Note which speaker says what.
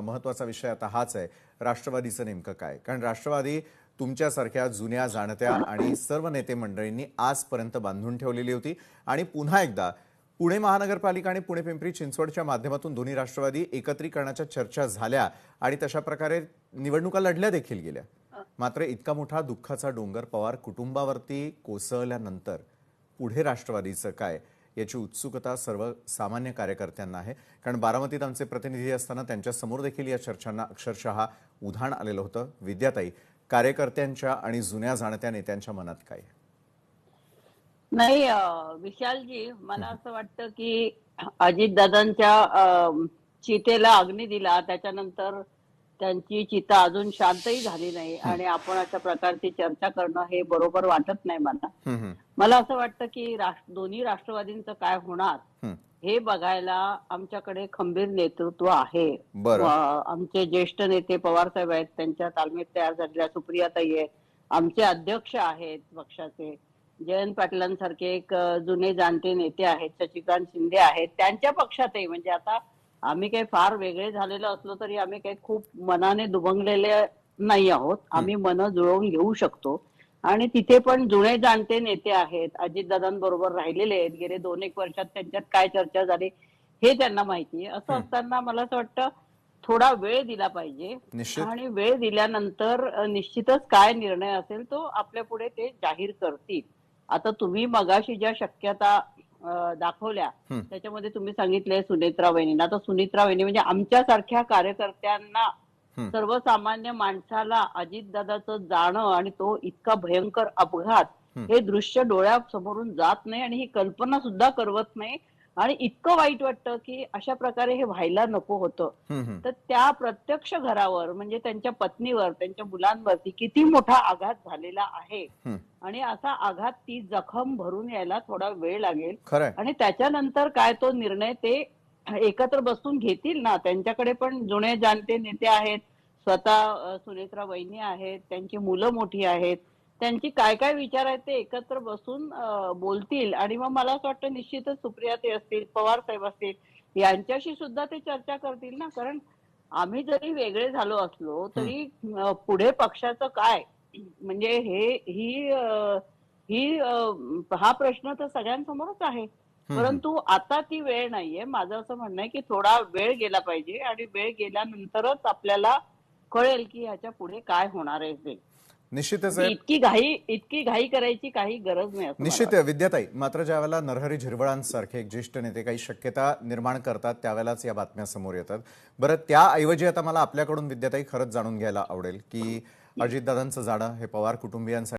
Speaker 1: महत्त्वाचा विषय आता हाच आहे, राष्ट्रवादीचं नेमकं काय? कारण राष्ट्रवादी तुमच्यासारख्या जुन्या जाणत्या आणि सर्व नेते मंडळींनी आजपर्यंत बांधून ठेवलेली होती आणि पुन्हा एकदा पुणे महानगरपालिका आणि पुणे पिंपरी चिंचवडच्या माध्यमातून दोन्ही राष्ट्रवादी एकत्रीकरणाच्या चर्चा झाल्या आणि तशा प्रकारे निवडणुका लढल्या देखील गेल्या। मात्र इतका मोठा दुःखाचा डोंगर पवार कुटुंबावरती कोसळल्यानंतर पुढे राष्ट्रवादीचं काय याची उत्सुकता सर्वसामान्य कार्यकर्त्यांना आहे। कारण बारामतीत आमचे प्रतिनिधी असताना त्यांच्या समोर देखील या चर्चांना अक्षरशः उधाण आलेलं होतं। विद्याताई, कार्यकर्त्यांच्या आणि जुन्या जाणत्या नेत्यांच्या मनात काय?
Speaker 2: नाही विशालजी, मला असं वाटतं की अजितदादांच्या चितेला अग्नी दिला, त्याच्यानंतर त्यांची चिता अजून शांतही झाली नाही आणि आपण अशा प्रकारची चर्चा करणं हे बरोबर वाटत नाही मला। मला असं वाटतं की दोन्ही राष्ट्रवादींचं काय होणार हे बघायला आमच्याकडे खंबीर नेतृत्व आहे। आमचे ज्येष्ठ नेते पवार साहेब आहेत, त्यांच्या तालमीत तयार झालेल्या सुप्रियाताई आहेत, आमचे अध्यक्ष आहेत पक्षाचे जयंत पाटलांसारखे एक जुने जाणते नेते आहेत, शशिकांत शिंदे आहेत, त्यांच्या पक्षातही म्हणजे आता आम्ही काही फार वेगळे झालेलो असलो तरी आम्ही काही खूप मनाने दुभंगलेले नाही आहोत। आम्ही मन जुळवून घेऊ शकतो आणि तिथे पण जुने जाणते नेते आहेत, अजितदादांबरोबर राहिलेले आहेत। गेले 2-1 वर्षात त्यांच्यात काय चर्चा झाली हे त्यांना माहिती आहे। असं असताना मला असं वाटतं थोडा वेळ दिला पाहिजे आणि वेळ दिल्यानंतर निश्चितच काय निर्णय असेल तो आपल्या पुढे ते जाहीर करतील। आता तुम्ही मगाशी ज्या शक्यता दाखवल्या त्याच्यामध्ये तुम्ही सांगितले सुनेत्रा वहिनींना, आता सुनेत्रा वहिनी म्हणजे आमच्यासारख्या कार्यकर्त्यांना, सर्वसामान्य माणसाला अजितदादाचं जाणं आणि तो इतका भयंकर अपघात हे दृश्य डोळ्यासमोरून जात नाही आणि ही कल्पना सुद्धा करवत नाही आणि इतकं वाईट वाटतं की अशा प्रकारे हे व्हायला नको होतं। तर त्या प्रत्यक्ष घरावर म्हणजे त्यांच्या पत्नीवर, त्यांच्या मुलांवरती किती मोठा आघात झालेला आहे आणि असा आघात, ती जखम भरून यायला थोडा वेळ लागेल आणि त्याच्यानंतर काय तो निर्णय ते एकत्र बसून घेतील ना। त्यांच्याकडे पण जुने जाणते नेते आहेत, स्वतः सुनेत्रा वहिनी आहेत, त्यांची मुलं मोठी आहेत, त्यांची काय काय विचार आहेत ते एकत्र बसून बोलतील आणि मग मला असं वाटतं निश्चितच सुप्रियाताई असतील, पवार साहेब असतील, यांच्याशी सुद्धा ते चर्चा करतील ना। कारण आम्ही जरी वेगळे झालो असलो तरी पुढे पक्षाचं काय म्हणजे हा प्रश्न तर सगळ्यांसमोरच आहे। परंतु आता ती वेळ नाहीये। माझं असं म्हणणं आहे की थोडा वेळ गेला पाहिजे आणि वेळ गेल्यानंतरच आपल्याला कळेल की ह्याच्या पुढे काय होणार आहे ते।
Speaker 1: निश्चितच
Speaker 2: इतकी घाई करायची काही गरज नाही।
Speaker 1: निश्चित विद्याताई, मात्र ज्यावेळेला नरहरी झिरवळांसारखे एक ज्येष्ठ नेते काही शक्यता निर्माण करतात त्यावेळेलाच या बातम्या समोर येतात। बरं, त्याऐवजी आता मला आपल्याकडून विद्याताई खरंच जाणून घ्यायला आवडेल की अजितदादांचं जाणं हे पवार कुटुंबियांसाठी